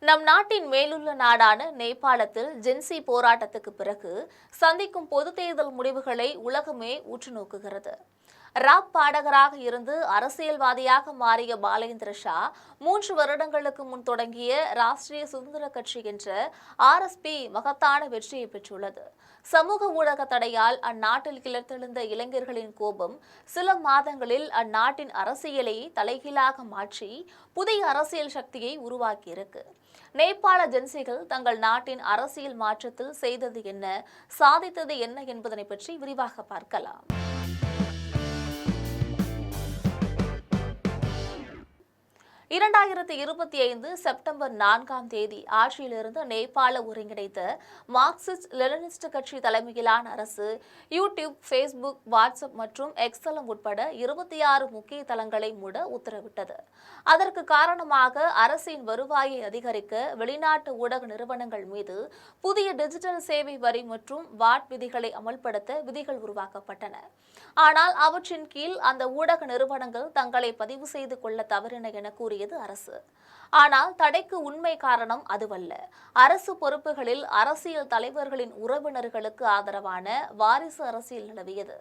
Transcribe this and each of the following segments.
நம் நாட்டின் மேலுள்ள நாடான நேபாளத்தில் ஜென்சி போராட்டத்துக்கு பிறகு சந்திக்கும் பொது தேர்தல் முடிவுகளை உலகமே உற்று நோக்குகிறது. ராப் பாடகராக இருந்து அரசியல்வாதியாக மாறிய பாலேந்திர ஷா 3 வருடங்களுக்கு முன் தொடங்கிய ராஷ்டிரிய சுதந்திர கட்சி என்ற RSP மகத்தான வெற்றியை பெற்றுள்ளது. சமூக ஊடக தடையால் அந்நாட்டில் கிளர்த்தெழுந்த இளைஞர்களின் கோபம் சில மாதங்களில் அந்நாட்டின் அரசியலையே தலைகீழாக மாற்றி புதிய அரசியல் சக்தியை உருவாக்கியிருக்கு. நேபாள ஜென்சிகள் தங்கள் நாட்டின் அரசியல் மாற்றத்தில் செய்தது என்ன, சாதித்தது என்ன என்பதனை பற்றி விரிவாக பார்க்கலாம். 2025 செப்டம்பர் 4ஆம் தேதி ஆட்சியிலிருந்து நேபாள ஒருங்கிணைத்த மார்க்சிஸ்ட் லெனினிஸ்ட் கட்சி தலைமையிலான அரசு யூடியூப், ஃபேஸ்புக், வாட்ஸ்அப் மற்றும் எக்ஸலம் உட்பட 26 முக்கிய தளங்களை மூட உத்தரவிட்டது. அதற்கு காரணமாக அரசின் வருவாயை அதிகரிக்க வெளிநாட்டு ஊடக நிறுவனங்கள் மீது புதிய டிஜிட்டல் சேவை வரி மற்றும் வாட் விதிகளை அமல்படுத்த விதிகள் உருவாக்கப்பட்டன. ஆனால் அவற்றின் கீழ் அந்த ஊடக நிறுவனங்கள் தங்களை பதிவு செய்து கொள்ள தவறின என கூறியது அரசு. ஆனால் தடைக்கு உண்மை காரணம் அதுவல்ல. அரசு பொறுப்புகளில் அரசியல் தலைவர்களின் உறவினர்களுக்கு ஆதரவான வாரிசு அரசியல் நிலவியது.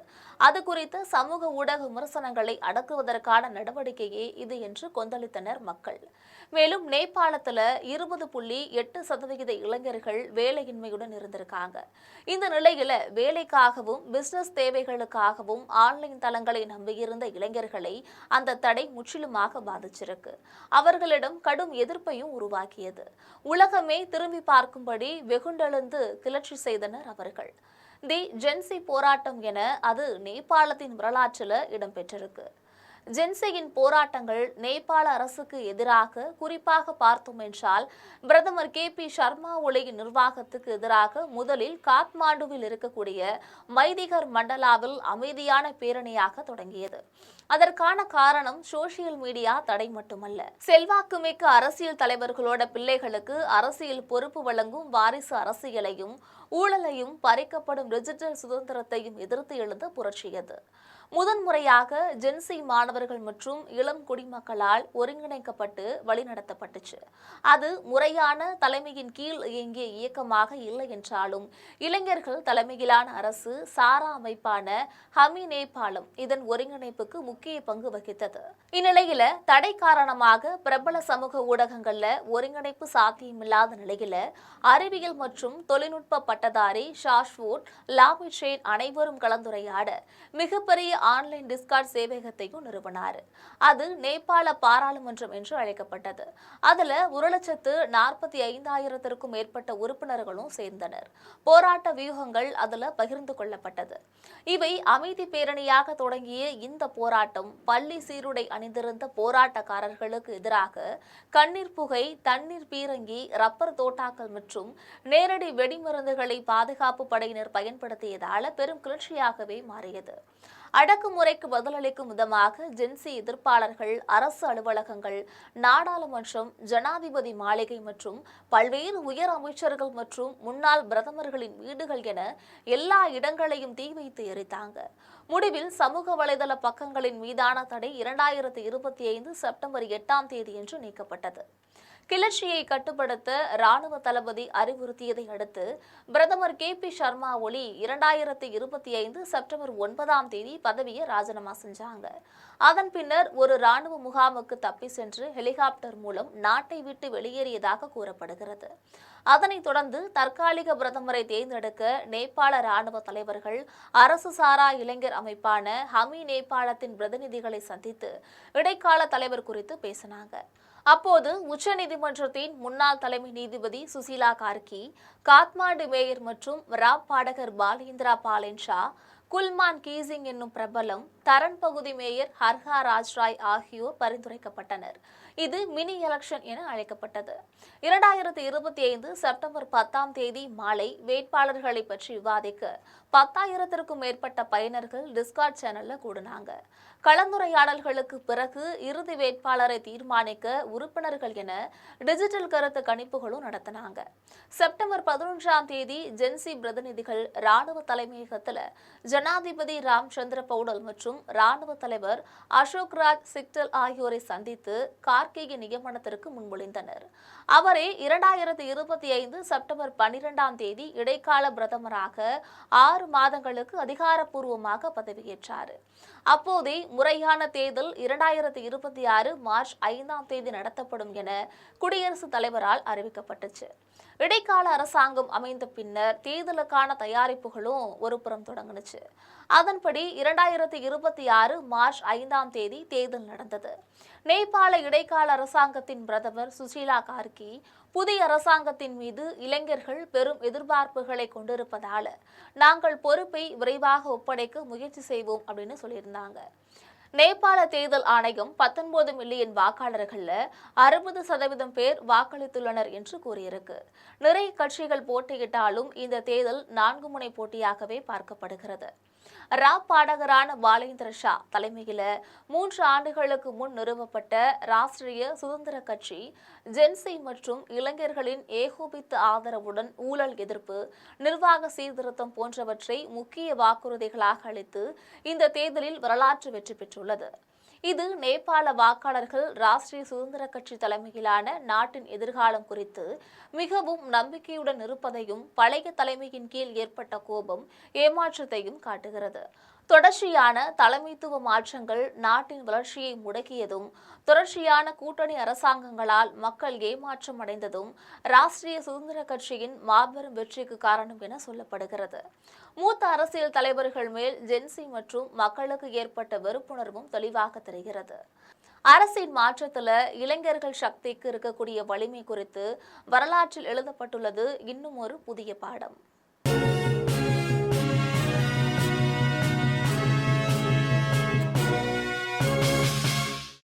அது குறித்த சமூக ஊடக விமர்சனங்களை அடக்குவதற்கான நடவடிக்கையே இது என்று கொந்தளித்தனர் மக்கள். மேலும் நேபாளத்தில் 20.8% இளைஞர்கள் வேலையின்மையுடன் இருந்திருக்காங்க. இந்த நிலையில வேலைக்காகவும் பிசினஸ் தேவைகளுக்காகவும் ஆன்லைன் தளங்களை நம்பியிருந்த இளைஞர்களை அந்த தடை முற்றிலுமாக பாதிச்சிருக்கு. அவர்களிடம் கடும் எதிர்ப்பையும் உருவாக்கியது. உலகமே திரும்பி பார்க்கும்படி வெகுண்டெழுந்து கிளர்ச்சி செய்தனர் அவர்கள். தி ஜென்சி போராட்டம் என அது நேபாளத்தின் வரலாற்றில் இடம்பெற்றிருக்கு. ஜென்சியின் போராட்டங்கள் நேபாள அரசுக்கு எதிராக குறிப்பாக பார்த்தோம் என்றால் பிரதமர் KP சர்மா ஒலியின் நிர்வாகத்துக்கு எதிராக முதலில் காத்மாண்டுவில் இருக்கக்கூடிய மைதிகர் மண்டலாவில் அமைதியான பேரணியாக தொடங்கியது. அதற்கான காரணம் சோசியல் மீடியா தடை மட்டுமல்ல. செல்வாக்குமிக்க அரசியல் தலைவர்களோட பிள்ளைகளுக்கு அரசியல் பொறுப்பு வழங்கும் வாரிசு அரசியலையும் ஊழலையும் பறிக்கப்படும் டிஜிட்டல் சுதந்திரத்தையும் எதிர்த்து எழுந்த புரட்சியது. முதன்முறையாக ஜென்சி மாணவர்கள் மற்றும் இளம் குடிமக்களால் ஒருங்கிணைக்கப்பட்டு வழிநடத்தப்பட்டுச்சு. அது முறையான தலைமையின் கீழ் இயங்கிய இயக்கமாக இல்லை என்றாலும் இளைஞர்கள் தலைமையிலான அரசு சாரா அமைப்பான ஹமி நேபாளம் இதன் ஒருங்கிணைப்புக்கு முக்கிய பங்கு வகித்தது. இந்நிலையில தடை காரணமாக பிரபல சமூக ஊடகங்கள்ல ஒருங்கிணைப்பு சாத்தியமில்லாத நிலையில அறிவியல் மற்றும் தொழில்நுட்ப பட்டதாரி ஷாஷ்வூட் லாமிட்ரேன் அனைவரும் கலந்துரையாட மிகப்பெரிய ஆன்லைன் டிஸ்கார்ட் சேவையகத்தையும் நிறுவனார். அது நேபாள பாராளுமன்றம் என்று அழைக்கப்பட்டது. அதுல 1,45,000க்கும் மேற்பட்ட உறுப்பினர்களும் சேர்ந்தனர். போராட்ட வியூகங்கள் அதுல பகிர்ந்து கொள்ளப்பட்டது. இவை அமைதி பேரணியாக தொடங்கிய இந்த போராட்டம் பள்ளி சீருடை அணிந்திருந்த போராட்டக்காரர்களுக்கு எதிராக கண்ணீர் புகை, தண்ணீர் பீரங்கி, ரப்பர் தோட்டாக்கள் மற்றும் நேரடி வெடிமருந்துகளை பாதுகாப்பு படையினர் பயன்படுத்தியதால பெரும் கிளர்ச்சியாகவே மாறியது. அடக்குமுறைக்கு பதிலளிக்கும் விதமாக ஜென்சி எதிர்ப்பாளர்கள் அரசு அலுவலகங்கள், நாடாளுமன்றம், ஜனாதிபதி மாளிகை மற்றும் பல்வேறு உயர் அமைச்சர்கள் மற்றும் முன்னாள் பிரதமர்களின் வீடுகள் என எல்லா இடங்களையும் தீ வைத்து எரித்தாங்க. முடிவில் சமூக வலைதள பக்கங்களின் மீதான தடை 2025 செப்டம்பர் 8ஆம் தேதியன்று நீக்கப்பட்டது. கிளர்ச்சியை கட்டுப்படுத்த ராணுவ தளபதி அறிவுறுத்தியதை அடுத்து பிரதமர் KP சர்மா ஒலி 2025 செப்டம்பர் 9ஆம் தேதி பதவியை ராஜினாமா செஞ்சாங்க. அதன் பின்னர் ஒரு ராணுவ முகாமுக்கு தப்பி சென்று ஹெலிகாப்டர் மூலம் நாட்டை விட்டு வெளியேறியதாக கூறப்படுகிறது. அதனைத் தொடர்ந்து தற்காலிக பிரதமரை தேர்ந்தெடுக்க நேபாள ராணுவ தலைவர்கள் அரசு சாரா இளைஞர் அமைப்பான ஹமி நேபாளத்தின் பிரதிநிதிகளை சந்தித்து இடைக்கால தலைவர் குறித்து பேசினாங்க. அப்போது உச்சநீதிமன்றத்தின் முன்னாள் தலைமை நீதிபதி சுசீலா கார்கி, காத்மாண்டு மேயர் மற்றும் ராப் பாடகர் பாலேந்திரா பாலேன் ஷா, குல்மான் கீசிங் என்னும் பிரபலம், தரன் பகுதி மேயர் ஹர்ஹா ராஜ்ராய் ஆகியோர் பரிந்துரைக்கப்பட்டனர். இது மினி எலெக்ஷன் என அழைக்கப்பட்டது. 2025 செப்டம்பர் 10ஆம் தேதி மாலை வேட்பாளர்களை பற்றி விவாதிக்க 10,000க்கும் மேற்பட்ட பயனர்கள் டிஸ்கார்ட் சேனல்ல கூடினாங்க. கலந்துரையாடல்களுக்கு பிறகு இறுதி வேட்பாளரை தீர்மானிக்க உறுப்பினர்கள் என டிஜிட்டல் கருத்து கணிப்புகளும் நடத்தினாங்க. செப்டம்பர் 11ஆம் தேதி ஜென்சி பிரதிநிதிகள் ராணுவ தலைமையகத்தில் ஜனாதிபதி ராம்சந்திர பௌடல் மற்றும் ராணுவ தலைவர் அசோக் ராஜ் சிக்டல் ஆகியோரை சந்தித்து கார்கி கார்கேய நியமனத்திற்கு முன்மொழிந்தனர். அவரே 2025 செப்டம்பர் 12ஆம் தேதி இடைக்கால பிரதமராக 6 மாதங்களுக்கு அதிகாரப்பூர்வமாக பதவியேற்றார். அப்போதே முறையான தேர்தல் 2026 மார்ச் 5ஆம் தேதி நடத்தப்படும் என குடியரசுத் தலைவரால் அறிவிக்கப்பட்டுச்சு. இடைக்கால அரசாங்கம் அமைந்த பின்னர் தேர்தலுக்கான தயாரிப்புகளும் ஒருபுறம் தொடங்குனுச்சு. அதன்படி 2026 மார்ச் 5ஆம் தேதி தேர்தல் நடந்தது. நேபாள இடைக்கால அரசாங்கத்தின் பிரதமர் சுசீலா கார்கி புதிய அரசாங்கத்தின் மீது இளைஞர்கள் பெரும் எதிர்பார்ப்புகளை கொண்டிருப்பதால நாங்கள் பொறுப்பை விரைவாக ஒப்படைக்க முயற்சி செய்வோம் அப்படின்னு சொல்லியிருந்தாங்க. நேபாள தேர்தல் ஆணையம் 19 மில்லியன் வாக்காளர்கள்ல 60% பேர் வாக்களித்துள்ளனர் என்று கூறியிருக்கு. நிறைய கட்சிகள் போட்டியிட்டாலும் இந்த தேர்தல் 4 முனை போட்டியாகவே பார்க்கப்படுகிறது. ராப் பாடகரான பாலேந்திர ஷா தலைமையில 3 ஆண்டுகளுக்கு முன் நிறுவப்பட்ட ராஷ்டிரிய சுதந்திர கட்சி ஜென்சி மற்றும் இளைஞர்களின் ஏகோபித்த ஆதரவுடன் ஊழல் எதிர்ப்பு, நிர்வாக சீர்திருத்தம் போன்றவற்றை முக்கிய வாக்குறுதிகளாக அளித்து இந்த தேர்தலில் வரலாற்று வெற்றி பெற்றுள்ளது. இது நேபாள வாக்காளர்கள் ராஷ்டிரிய சுதந்திர கட்சி தலைமையிலான நாட்டின் எதிர்காலம் குறித்து மிகவும் நம்பிக்கையுடன் இருப்பதையும் பழைய தலைமையின் கீழ் ஏற்பட்ட கோபம், ஏமாற்றத்தையும் காட்டுகிறது. தொடர்ச்சியான தலைமைத்துவ மாற்றங்கள் நாட்டின் வளர்ச்சியை முடக்கியதும், தொடர்ச்சியான கூட்டணி அரசாங்கங்களால் மக்கள் ஏமாற்றம் அடைந்ததும் ராஷ்டிரிய சுதந்திர கட்சியின் மாபெரும் வெற்றிக்கு காரணம் என சொல்லப்படுகிறது. மூத்த அரசியல் தலைவர்கள் மேல் ஜென்சி மற்றும் மக்களுக்கு ஏற்பட்ட வெறுப்புணர்வும் தெளிவாக தெரிகிறது. அரசின் மாற்றத்துல இளைஞர்கள் சக்திக்கு இருக்கக்கூடிய வலிமை குறித்து வரலாற்றில் எழுதப்பட்டுள்ளது இன்னும் ஒரு புதிய பாடம்.